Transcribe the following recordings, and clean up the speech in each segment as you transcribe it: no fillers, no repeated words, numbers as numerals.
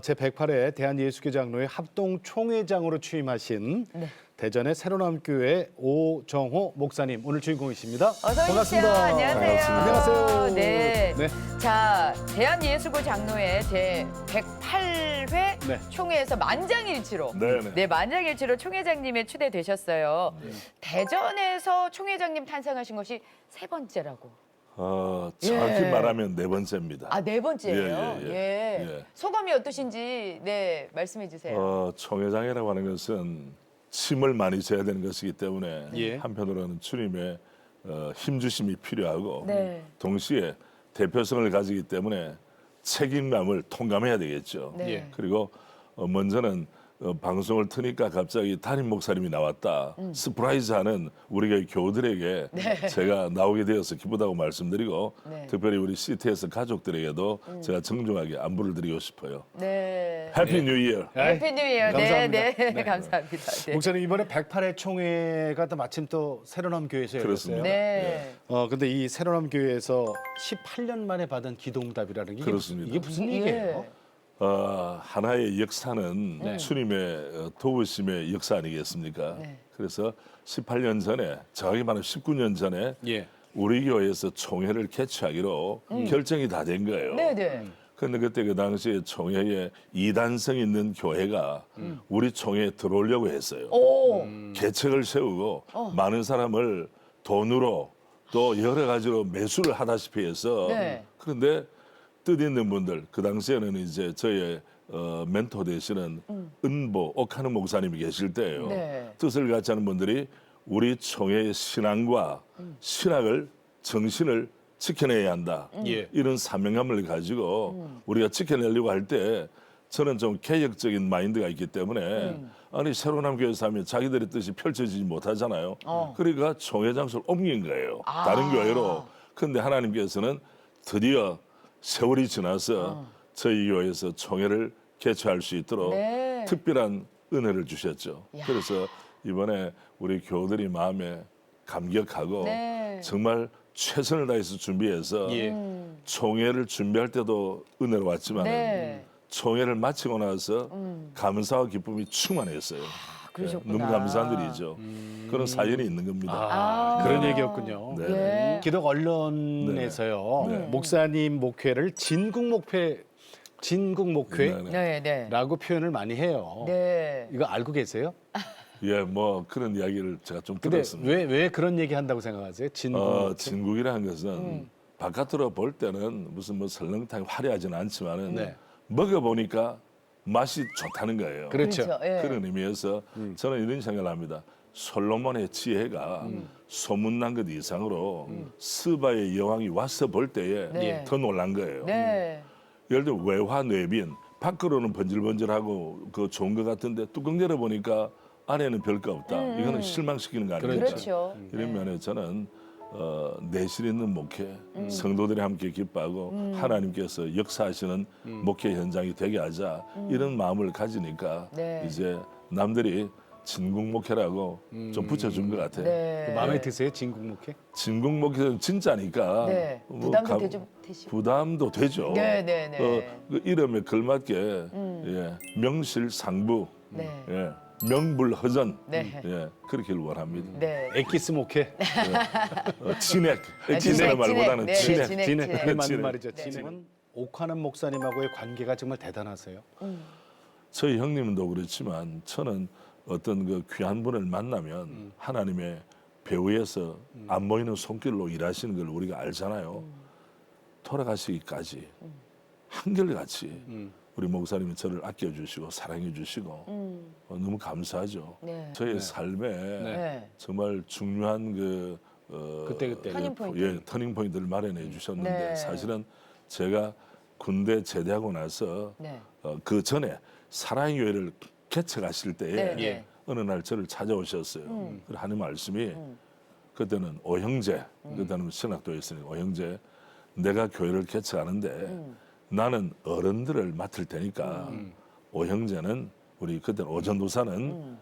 제108회 대한예수교장로회 합동총회장으로 취임하신 대전의 새로남교회 오정호 목사님 오늘 주인공이십니다. 어서 오십시오. 반갑습니다. 안녕하세요. 안녕하세요. 네. 네. 자, 대한예수교장로회 제108회 네. 총회에서 만장일치로 만장일치로 총회장님에 추대되셨어요. 대전에서 총회장님 탄생하신 것이 세 번째라고. 정확히 예. 말하면 네 번째입니다. 아, 네 번째예요. 예. 소감이 어떠신지 말씀해 주세요. 총회장이라고 하는 것은 힘을 많이 줘야 되는 것이기 때문에 예. 한편으로는 주님의 힘주심이 필요하고 네. 동시에 대표성을 가지기 때문에 책임감을 통감해야 되겠죠. 네. 예. 그리고 먼저는 방송을 트니까 갑자기 담임 목사님이 나왔다. 서프라이즈하는 우리 교회 교우들에게 제가 나오게 되어서 기쁘다고 말씀드리고 네. 특별히 우리 CTS 가족들에게도 제가 정중하게 안부를 드리고 싶어요. 네. 해피 뉴 이어. 해피 뉴 이어. 감사합니다. 네. 감사합니다. 네. 목사님 이번에 108회 총회가 또 마침 또 새로남교회에서 열렸어요. 그렇습니다. 네. 근데 이 새로남교회에서 18년 만에 받은 기도응답이라는 게 그렇습니다. 이게 무슨 얘기예요? 하나의 역사는 주님의 도우심의 역사 아니겠습니까? 네. 그래서 18년 전에, 정확히 말하면 19년 전에 예. 우리 교회에서 총회를 개최하기로 결정이 다 된 거예요. 네. 그런데 그때 그 당시에 총회에 이단성 있는 교회가 우리 총회에 들어오려고 했어요. 오. 계책을 세우고 많은 사람을 돈으로 또 여러 가지로 매수를 하다시피 해서 네. 그런데 뜻 있는 분들 그 당시에는 이제 저의 멘토 되시는 은보 옥하는 목사님이 계실 때예요. 네. 뜻을 같이 하는 분들이 우리 총회의 신앙과 신학을 정신을 지켜내야 한다. 예. 이런 사명감을 가지고 우리가 지켜내려고 할 때 저는 좀 개혁적인 마인드가 있기 때문에 아니 새로남교회에서 하면 자기들의 뜻이 펼쳐지지 못하잖아요. 그러니까 총회 장소를 옮긴 거예요. 다른 교회로. 그런데 하나님께서는 드디어 세월이 지나서 저희 교회에서 총회를 개최할 수 있도록 네. 특별한 은혜를 주셨죠. 야. 그래서 이번에 우리 교우들이 마음에 감격하고 네. 정말 최선을 다해서 준비해서 예. 총회를 준비할 때도 은혜로웠지만 네. 총회를 마치고 나서 감사와 기쁨이 충만했어요. 그러셨구나. 너무 감사한 일이죠. 그런 사연이 있는 겁니다. 그런 얘기였군요. 네. 예. 기독 언론에서요. 네. 목사님 목회를 진국 목회라고 네. 네. 표현을 많이 해요. 네. 이거 알고 계세요? 예, 뭐 그런 이야기를 제가 좀 근데 들었습니다. 왜 그런 얘기 한다고 생각하세요? 진국 목회? 진국이라는 것은 바깥으로 볼 때는 무슨 뭐 설렁탕이 화려하지는 않지만은 네. 먹어보니까 맛이 좋다는 거예요. 그렇죠. 예. 그런 의미에서 저는 이런 생각을 합니다. 솔로몬의 지혜가 소문난 것 이상으로 스바의 여왕이 와서 볼 때에 네. 더 놀란 거예요. 네. 예를 들어 외화뇌빈 밖으로는 번질번질하고 그 좋은 것 같은데 뚜껑 열어보니까 안에는 별거 없다. 이거는 실망시키는 거 아닙니까? 그렇죠. 이런 면에 저는 내실 있는 목회, 성도들이 함께 기뻐하고 하나님께서 역사하시는 목회 현장이 되게 하자 이런 마음을 가지니까 네. 이제 남들이 진국 목회라고 좀 붙여준 것 같아요. 네. 마음에 드세요? 진국 목회? 진국 목회는 진짜니까 네. 뭐 부담도 되시고. 부담도 되죠. 네. 그 이름에 걸맞게 예, 명실상부, 네. 예, 명불허전, 네. 예, 그렇게 원합니다. 네. 엑기스 목회? 진액, 진액, 진액 말보다는 네, 진액. 진액. 진액. 그게 맞는 진액. 말이죠. 진액은 옥하는 목사님하고의 관계가 정말 대단하세요. 저희 형님도 그렇지만 저는 어떤 그 귀한 분을 만나면 하나님의 배후에서 안 보이는 손길로 일하시는 걸 우리가 알잖아요. 돌아가시기까지 한결같이 우리 목사님이 저를 아껴주시고 사랑해주시고 너무 감사하죠. 네. 저의 삶에 네. 정말 중요한 그때. 터닝 포인트. 예, 터닝 포인트를 마련해 주셨는데 네. 사실은 제가 군대 제대하고 나서 네. 그 전에 사랑의 교회를 개척하실 때에 네. 예. 어느 날 저를 찾아오셨어요. 그리고 하는 말씀이 그때는 오형제, 그때는 신학도였으니까 오형제, 내가 교회를 개척하는데 나는 어른들을 맡을 테니까 오형제는 우리 그때는 오전도사는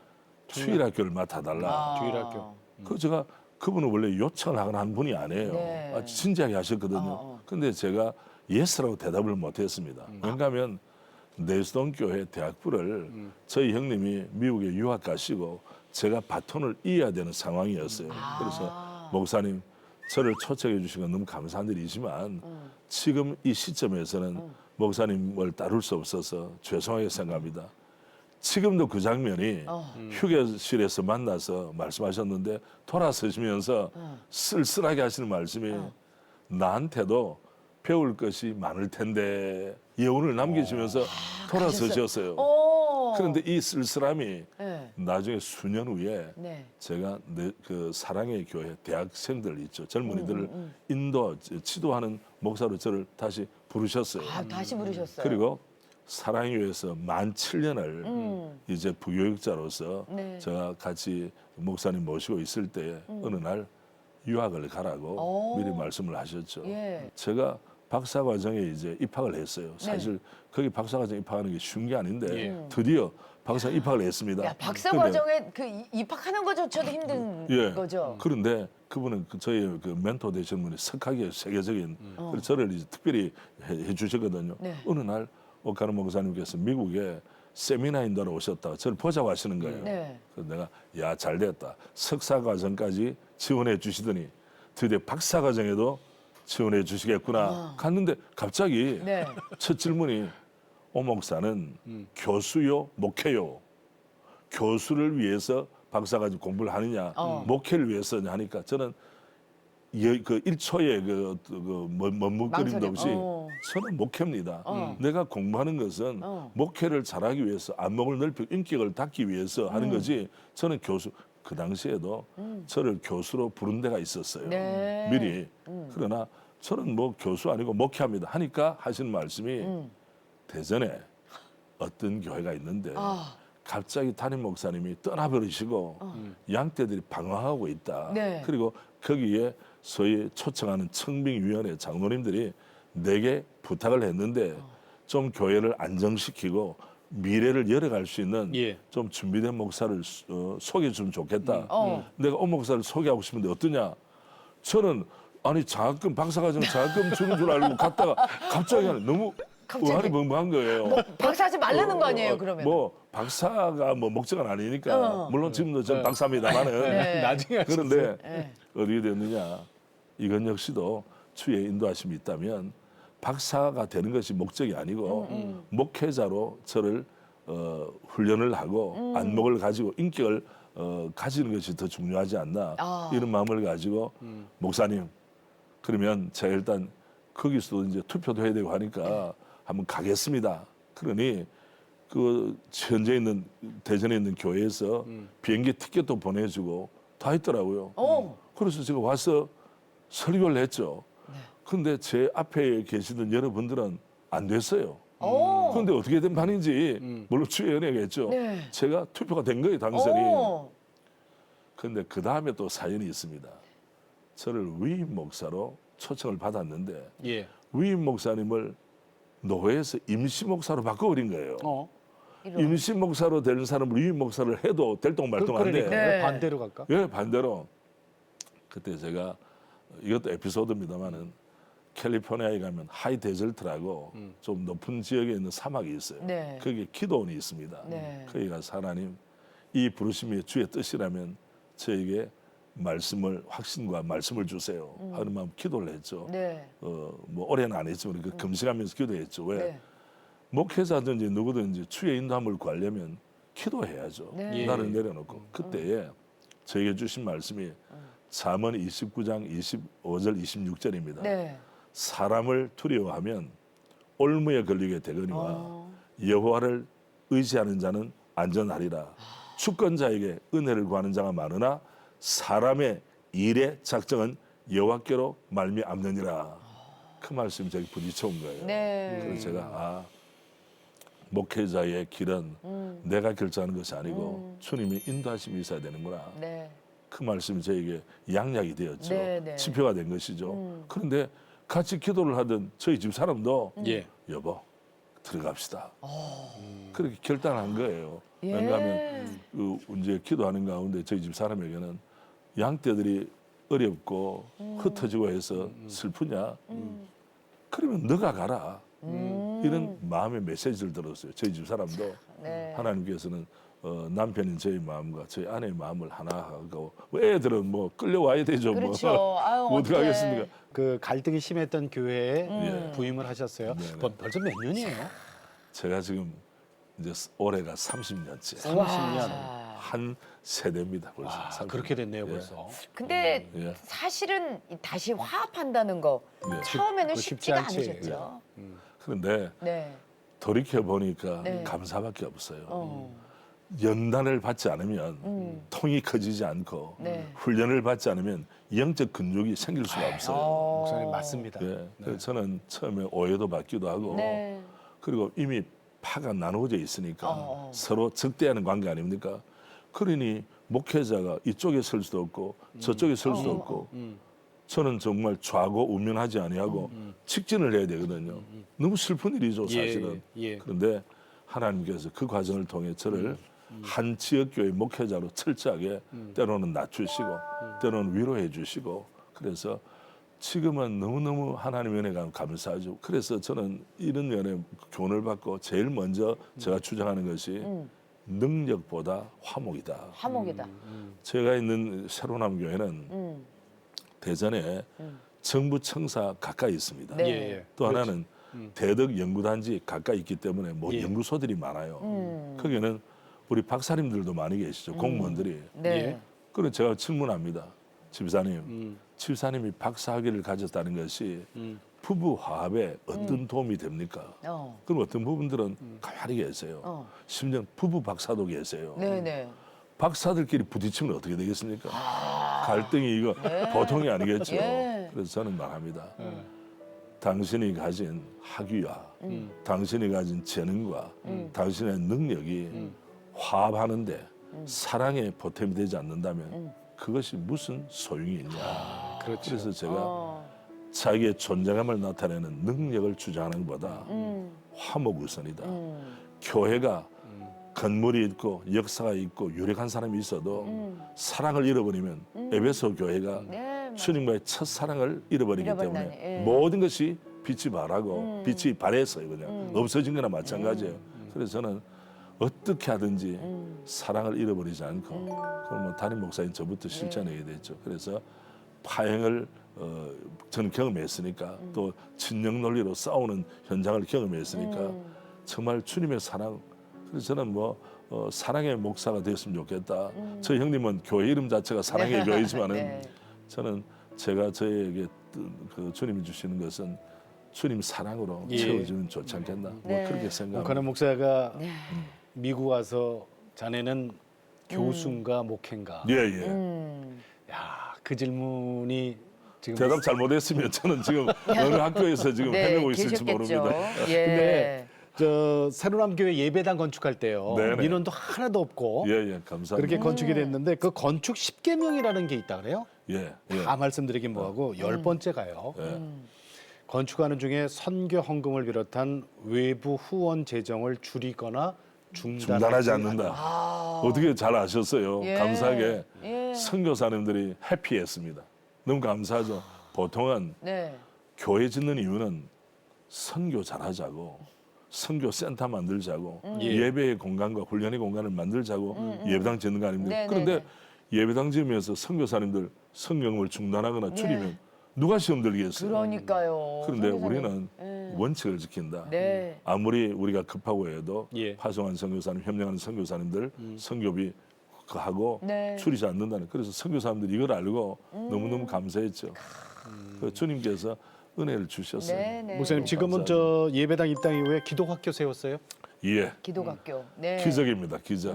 추일학교를 맡아달라. 주일학교. 그 제가 그분은 원래 요청을 하거나 한 분이 아니에요. 네. 진지하게 하셨거든요. 근데 제가 예스라고 대답을 못했습니다. 왜냐하면 내수동 교회 대학부를 저희 형님이 미국에 유학 가시고 제가 바톤을 이어야 되는 상황이었어요. 그래서 목사님 저를 초청해 주신 건 너무 감사한 일이지만 지금 이 시점에서는 목사님을 따를 수 없어서 죄송하게 생각합니다. 지금도 그 장면이 휴게실에서 만나서 말씀하셨는데 돌아서시면서 쓸쓸하게 하시는 말씀이 나한테도 배울 것이 많을 텐데 예언을 남기시면서 돌아서셨어요. 그런데 이 쓸쓸함이 네. 나중에 수년 후에 네. 제가 그 사랑의 교회 대학생들 있죠. 젊은이들을 지도하는 목사로 저를 다시 부르셨어요. 아, 다시 부르셨어요. 그리고 사랑의 교회에서 만 7년을 이제 부교육자로서 네. 제가 같이 목사님 모시고 있을 때 어느 날 유학을 가라고 미리 말씀을 하셨죠. 예. 제가 박사 과정에 이제 입학을 했어요. 사실 거기 박사 과정 입학하는 게 쉬운 게 아닌데 드디어 박사 입학을 했습니다. 야, 박사 근데 과정에 그 입학하는 거조차도 힘든 예. 거죠. 그런데 그분은 저희 그 멘토 되신 분이 석학의 세계적인 그래서 저를 이제 특별히 해주셨거든요. 네. 어느 날 오카노 목사님께서 미국에 세미나 인도하러 오셨다가 저를 보자고 하시는 거예요. 네. 그래서 내가 야 잘됐다. 석사 과정까지 지원해 주시더니 드디어 박사 과정에도 지원해 주시겠구나. 갔는데 갑자기 네. 첫 질문이 오 목사는 교수요 목회요. 교수를 위해서 박사까지 공부를 하느냐 목회를 위해서냐 하니까 저는 그 1초의 머뭇거림도 망설임. 없이 저는 목회입니다. 내가 공부하는 것은 목회를 잘하기 위해서 안목을 넓히고 인격을 닦기 위해서 하는 거지 저는 교수 그 당시에도 저를 교수로 부른 데가 있었어요. 네. 미리. 그러나 저는 뭐 교수 아니고 목회합니다 하니까 하시는 말씀이 대전에 어떤 교회가 있는데 갑자기 담임 목사님이 떠나버리시고 양떼들이 방황하고 있다. 네. 그리고 거기에 소위 초청하는 청빙위원회 장로님들이 내게 부탁을 했는데 좀 교회를 안정시키고 미래를 열어갈 수 있는 좀 준비된 목사를 소개해 주면 좋겠다. 내가 목사를 소개하고 싶은데 어떠냐? 저는 아니 장학금 박사과정 장학금 주는 줄 알고 갔다가 갑자기 너무 의아리 벙벙한 거예요. 박사 하지 말라는 거 아니에요, 그러면? 뭐 박사가 뭐 목적은 아니니까 물론 지금도 전 박사입니다만은 네. 나중에 그런데 네. 어떻게 됐느냐? 이건 역시도 주의 인도하심이 있다면 박사가 되는 것이 목적이 아니고 목회자로 저를 훈련을 하고 안목을 가지고 인격을 가지는 것이 더 중요하지 않나 이런 마음을 가지고 목사님 그러면 제가 일단 거기서도 이제 투표도 해야 되고 하니까 한번 가겠습니다. 그러니 그 현재 있는 대전에 있는 교회에서 비행기 티켓도 보내주고 다 했더라고요. 그래서 제가 와서 설교를 했죠. 근데 제 앞에 계시던 여러분들은 안 됐어요. 그런데 어떻게 된 판인지 물론 주의 은혜겠죠. 네. 제가 투표가 된 거예요, 당선이. 그런데 그 다음에 또 사연이 있습니다. 저를 위임 목사로 초청을 받았는데 위임 목사님을 노회에서 임시 목사로 바꿔버린 거예요. 임시 목사로 되는 사람을 위임 목사를 해도 될똥말똥한데 그러니까 네. 반대로 갈까? 예, 반대로 그때 제가 이것도 에피소드입니다만은 캘리포니아에 가면 하이 데절트라고 좀 높은 지역에 있는 사막이 있어요. 네. 거기에 기도원이 있습니다. 네. 거기 가서 하나님 이 부르심이 주의 뜻이라면 저에게 말씀을 확신과 말씀을 주세요. 하는 마음 기도를 했죠. 네. 뭐 올해는 안 했지만 그 금식하면서 기도했죠. 왜? 네. 목회자든지 누구든지 주의 인도함을 구하려면 기도해야죠. 네. 나를 내려놓고 그때에 저에게 주신 말씀이 잠언 29장 25절 26절입니다. 네. 사람을 두려워하면 올무에 걸리게 되거니와 여호와를 의지하는 자는 안전하리라. 주권자에게 은혜를 구하는 자가 많으나 사람의 일의 작정은 여호와께로 말미암느니라. 그 말씀이 저기 부딪혀온 거예요. 네. 그래서 제가 목회자의 길은 내가 결정하는 것이 아니고 주님이 인도하심이 있어야 되는구나. 네. 그 말씀이 저에게 양약이 되었죠. 네, 네. 지표가 된 것이죠. 그런데 같이 기도를 하던 저희 집 사람도 여보 들어갑시다. 그렇게 결단한 거예요. 예. 왜냐하면 그 이제 기도하는 가운데 저희 집 사람에게는 양떼들이 어렵고 흩어지고 해서 슬프냐? 그러면 너가 가라. 이런 마음의 메시지를 들었어요. 저희 집 사람도 네. 하나님께서는 남편인 저희 마음과 저희 아내의 마음을 하나 하고 뭐 애들은 뭐 끌려와야 되죠. 그렇죠. 뭐 아유, 어떻게 어떡해. 하겠습니까? 그 갈등이 심했던 교회에 예. 부임을 하셨어요. 네네. 벌써 몇 년이에요? 제가 지금 이제 올해가 30년째 30년. 한 세대입니다. 벌써. 아, 30년. 그렇게 됐네요, 예. 벌써. 근데 예. 사실은 다시 화합한다는 거 예. 처음에는 그거 쉽지 쉽지가 않지. 않으셨죠. 그런데 네. 돌이켜 보니까 네. 감사밖에 없어요. 어. 연단을 받지 않으면 통이 커지지 않고 네. 훈련을 받지 않으면 영적 근육이 생길 수가 없어요. 목사님 맞습니다. 예. 그래서 저는 처음에 오해도 받기도 하고 네. 그리고 이미 파가 나누어져 있으니까 어. 서로 적대하는 관계 아닙니까? 그러니 목회자가 이쪽에 설 수도 없고 저쪽에 설 수도 없고 저는 정말 좌고 우면하지 아니하고 직진을 해야 되거든요. 너무 슬픈 일이죠, 사실은. 예, 예. 그런데 하나님께서 그 과정을 통해 저를 한 지역교회 목회자로 철저하게 때로는 낮추시고 때로는 위로해 주시고 그래서 지금은 너무너무 하나님의 은혜가 감사하죠. 그래서 저는 이런 면에 교훈을 받고 제일 먼저 제가 주장하는 것이 능력보다 화목이다. 화목이다. 제가 있는 새로남 교회는 대전에 정부 청사 가까이 있습니다. 네. 예, 예. 또 하나는 대덕 연구단지 가까이 있기 때문에 뭐 예. 연구소들이 많아요. 거기는 우리 박사님들도 많이 계시죠. 공무원들이. 네. 예. 그래서 제가 질문합니다. 집사님, 집사님이 박사학위를 가졌다는 것이 부부 화합에 어떤 도움이 됩니까? 어. 그럼 어떤 부분들은 가만히 계세요. 어. 심지어 부부 박사도 계세요. 네네. 박사들끼리 부딪히면 어떻게 되겠습니까? 갈등이 이거 보통이 아니겠죠. 예. 그래서 저는 말합니다. 당신이 가진 학위와 당신이 가진 재능과 당신의 능력이 화합하는데 사랑에 보탬이 되지 않는다면 그것이 무슨 소용이 있냐. 그렇죠. 그래서 제가 어. 자기의 존재감을 나타내는 능력을 주장하는 것보다 화목 우선이다. 교회가 건물이 있고 역사가 있고 유력한 사람이 있어도 사랑을 잃어버리면 에베소 교회가 네. 주님과의 첫 사랑을 잃어버리기 잃어버린다니, 때문에 예. 모든 것이 빛이 바라고 빛이 바랬어요. 그냥 없어진 거나 마찬가지예요. 그래서 저는 어떻게 하든지 사랑을 잃어버리지 않고 그러면 담임 목사인 저부터 실천해야 되죠. 그래서 파행을 저는 경험했으니까 또 진영 논리로 싸우는 현장을 경험했으니까 정말 주님의 사랑. 그래서 저는 뭐 사랑의 목사가 됐으면 좋겠다. 저희 형님은 교회 이름 자체가 사랑의 교회지만은 네. 저는 제가 저에게 그 주님이 주시는 것은 주님 사랑으로 예. 채워주면 좋지 않겠나. 뭐 네. 그렇게 생각합니다. 오카노 목사가 미국 와서 자네는 교수인가 목회인가? 예, 예. 야, 그 질문이 지금 대답 잘못했으면 저는 지금 어느 학교에서 지금 헤매고 있을지 네, 계셨겠죠. 모릅니다. 예. 근데 저 새로남 교회 예배당 건축할 때요. 네네. 민원도 하나도 없고 예, 예, 감사합니다. 그렇게 건축이 됐는데 그 건축 10계명이라는 게 있다 그래요? 예, 예. 다 말씀드리긴 뭐하고 10번째가요. 예. 건축하는 중에 선교 헌금을 비롯한 외부 후원 재정을 줄이거나 중단하지 않는다. 어떻게 잘 아셨어요? 예. 감사하게 예. 선교사님들이 해피했습니다. 너무 감사하죠. 보통은 네. 교회 짓는 이유는 선교 잘하자고 선교 센터 만들자고 예. 예배의 공간과 훈련의 공간을 만들자고 예배당 짓는 거 아닙니까? 네, 그런데 네, 예배당 지으면서 선교사님들 성경을 중단하거나 줄이면 누가 시험 들겠어요? 그러니까요. 그런데 선교사님. 우리는 원칙을 지킨다. 네. 아무리 우리가 급하고 해도 예. 파송한 선교사님, 협력하는 선교사님들 선교비 하고 네. 줄이지 않는다는. 그래서 선교사님들이 이걸 알고 너무너무 감사했죠. 그 주님께서 은혜를 주셨어요. 네, 네. 목사님 지금은 저 예배당 입당 이후에 기독학교 세웠어요? 예, 기독학교. 네. 기적입니다. 기적.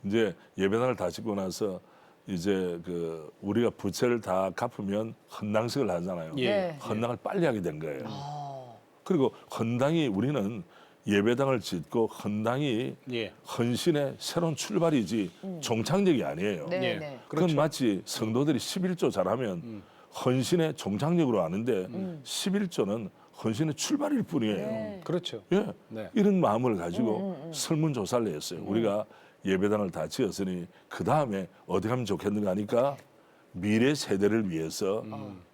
이제 예배당을 다 짓고 나서 이제 그 우리가 부채를 다 갚으면 헌당식을 하잖아요. 예. 네. 헌당을 빨리 하게 된 거예요. 아. 그리고 헌당이 우리는 예배당을 짓고 헌당이 예. 헌신의 새로운 출발이지 종착역이 아니에요. 네, 예. 네. 그건 마치 성도들이 11조 잘하면 헌신의 종착역으로 아는데 11조는 헌신의 출발일 뿐이에요. 네. 그렇죠. 예. 네. 이런 마음을 가지고 설문조사를 했어요. 우리가 예배당을 다 지었으니 그 다음에 어디 가면 좋겠는가 하니까 미래 세대를 위해서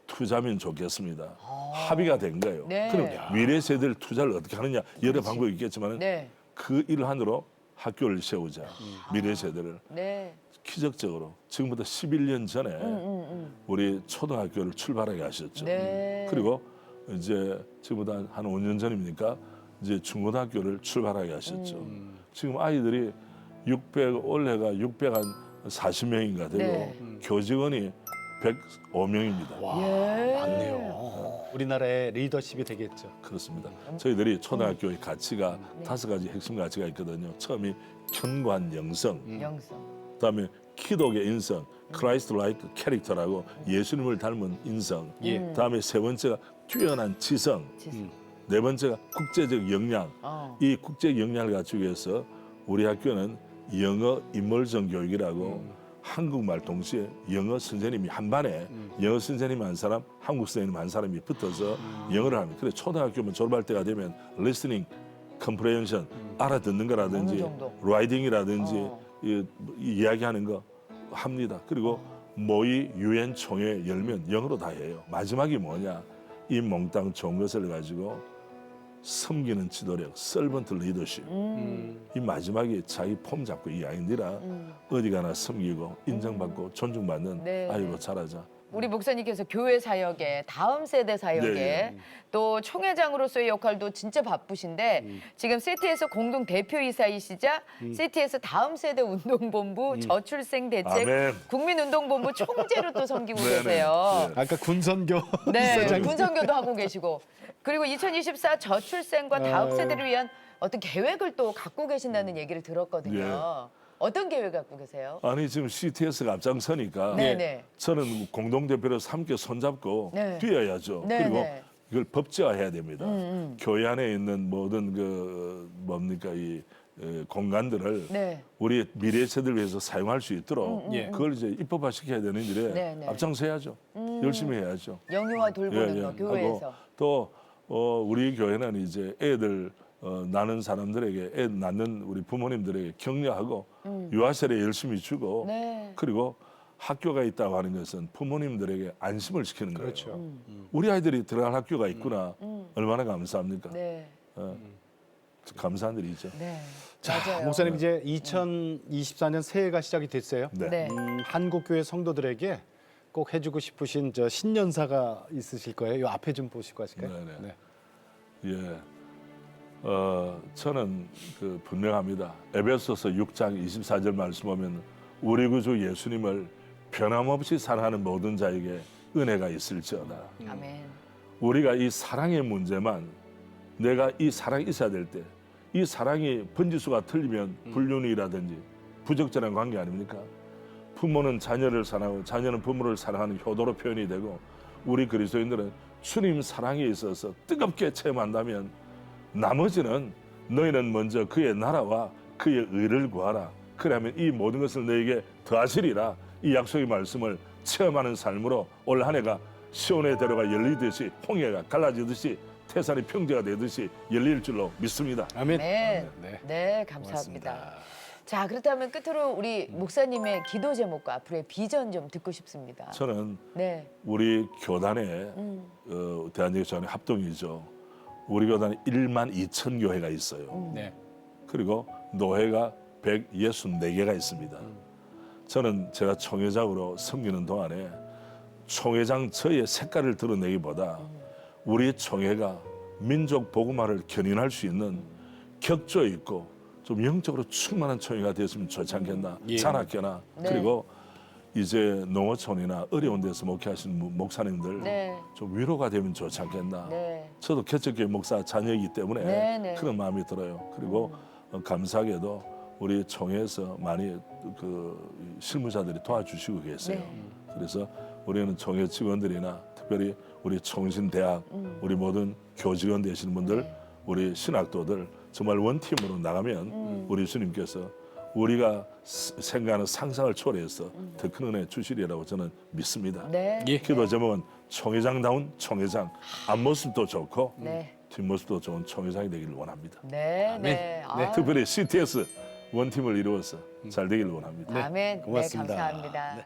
투자면 좋겠습니다. 합의가 된 거예요. 네. 그럼 미래 세대를 투자를 어떻게 하느냐 여러 방법이 있겠지만 네. 그 일환으로 학교를 세우자. 미래 세대를 네. 기적적으로 지금부터 11년 전에 우리 초등학교를 출발하게 하셨죠. 네. 그리고 이제 지금보다 한 5년 전입니까? 이제 중고등학교를 출발하게 하셨죠. 지금 아이들이 올해가 640명인가 되고 네. 교직원이 105명입니다. 와, 예. 많네요. 우리나라의 리더십이 되겠죠. 그렇습니다. 저희들이 초등학교의 가치가 5가지 핵심 가치가 있거든요. 처음이 견고한 영성, 영성. 그다음에 기독의 인성, 크라이스트 라이크 캐릭터라고 예수님을 닮은 인성. 예. 그다음에 세 번째가 뛰어난 지성. 지성. 네 번째가 국제적 역량. 이 국제 역량을 갖추기 위해서 우리 학교는 영어 인물성 교육이라고 한국말 동시에 영어 선생님이 한 반에 영어 선생님 한 사람, 한국 선생님 한 사람이 붙어서 영어를 합니다. 그래 초등학교면 졸업할 때가 되면 listening, comprehension, 알아듣는 어느 거라든지 정도? writing이라든지 이야기하는 거 합니다. 그리고 모의 유엔 총회 열면 영어로 다 해요. 마지막이 뭐냐? 이 몽땅 좋은 것을 가지고 섬기는 지도력, servant leadership. 이 마지막에 자기 폼 잡고 이 아이들아 어디 가나 섬기고 인정받고 존중받는 네. 아이로 자라자. 우리 목사님께서 교회 사역에 다음 세대 사역에 네. 또 총회장으로서의 역할도 진짜 바쁘신데 지금 시티에서 공동 대표이사이시자 시티에서 다음 세대 운동본부 저출생 대책 아멘. 국민운동본부 총재로 또 섬기고 네네. 계세요. 아까 군선교 네, 이사장님. 군선교도 하고 계시고 그리고 2024 저출생과 다음 세대를 위한 어떤 계획을 또 갖고 계신다는 얘기를 들었거든요. 네. 어떤 계획 갖고 계세요? 아니 지금 CTS가 앞장서니까 네네. 저는 공동대표로서 함께 손잡고 네. 뛰어야죠. 네, 그리고 네. 이걸 법제화해야 됩니다. 교회 안에 있는 모든 그 뭡니까 이 공간들을 네. 우리 미래 세대를 위해서 사용할 수 있도록 예. 그걸 이제 입법화시켜야 되는 일에 네, 네. 앞장서야죠. 열심히 해야죠. 영유아 돌보는 거 하고 교회에서. 또 우리 교회는 이제 애들 낳는 사람들에게 애 낳는 우리 부모님들에게 격려하고 유아세례 열심히 주고 네. 그리고 학교가 있다고 하는 것은 부모님들에게 안심을 시키는 거예요. 그렇죠. 우리 아이들이 들어갈 학교가 있구나. 얼마나 감사합니까? 네. 감사한 일이죠. 네. 자, 맞아요. 목사님 이제 2024년 새해가 시작이 됐어요. 네. 네. 한국 교회 성도들에게 꼭 해주고 싶으신 저 신년사가 있으실 거예요. 이 앞에 좀 보시고 하실까요? 네네. 예. 저는 그 분명합니다. 에베소서 6장 24절 말씀 보면 우리 구주 예수님을 변함없이 사랑하는 모든 자에게 은혜가 있을지어다. 아멘. 우리가 이 사랑의 문제만 내가 이 사랑이 있어야 될 때 이 사랑이 번지수가 틀리면 불륜이라든지 부적절한 관계 아닙니까? 부모는 자녀를 사랑하고 자녀는 부모를 사랑하는 효도로 표현이 되고 우리 그리스도인들은 주님 사랑에 있어서 뜨겁게 체험한다면 나머지는 너희는 먼저 그의 나라와 그의 의를 구하라. 그러면 이 모든 것을 너에게 더하시리라. 이 약속의 말씀을 체험하는 삶으로 올 한 해가 시온의 대로가 열리듯이 홍해가 갈라지듯이 태산이 평지가 되듯이 열릴 줄로 믿습니다. 아멘. 네. 네. 네, 감사합니다. 자, 그렇다면 끝으로 우리 목사님의 기도 제목과 앞으로의 비전 좀 듣고 싶습니다. 저는 네. 우리 교단에 대한제교단의 합동이죠. 우리 교단에 1만 2천 교회가 있어요. 네. 그리고 노회가 164개가 있습니다. 저는 제가 총회장으로 섬기는 동안에 총회장 저의 색깔을 드러내기보다 우리 총회가 민족 복음화를 견인할 수 있는 격조 있고 좀 영적으로 충만한 총회가 됐으면 좋지 않겠나. 예. 산악회나 네. 그리고 이제 농어촌이나 어려운 데서 목회하시는 목사님들 네. 좀 위로가 되면 좋지 않겠나. 네. 저도 개척교회 목사 자녀이기 때문에 네, 네. 그런 마음이 들어요. 그리고 감사하게도 우리 총회에서 많이 그 실무자들이 도와주시고 계세요. 네. 그래서 우리는 총회 직원들이나 특별히 우리 총신대학, 우리 모든 교직원 되시는 분들, 네. 우리 신학도들 정말 원팀으로 나가면 우리 주님께서 우리가 생각하는 상상을 초래해서 더 큰 은혜 주시리라고 저는 믿습니다. 네. 예. 기도 제목은 총회장다운 총회장, 앞모습도 좋고 네. 뒷모습도 좋은 총회장이 되기를 원합니다. 네. 네. 아, 특별히 CTS 원팀을 이루어서 잘 되기를 원합니다. 아멘. 네, 고맙습니다. 감사합니다. 네.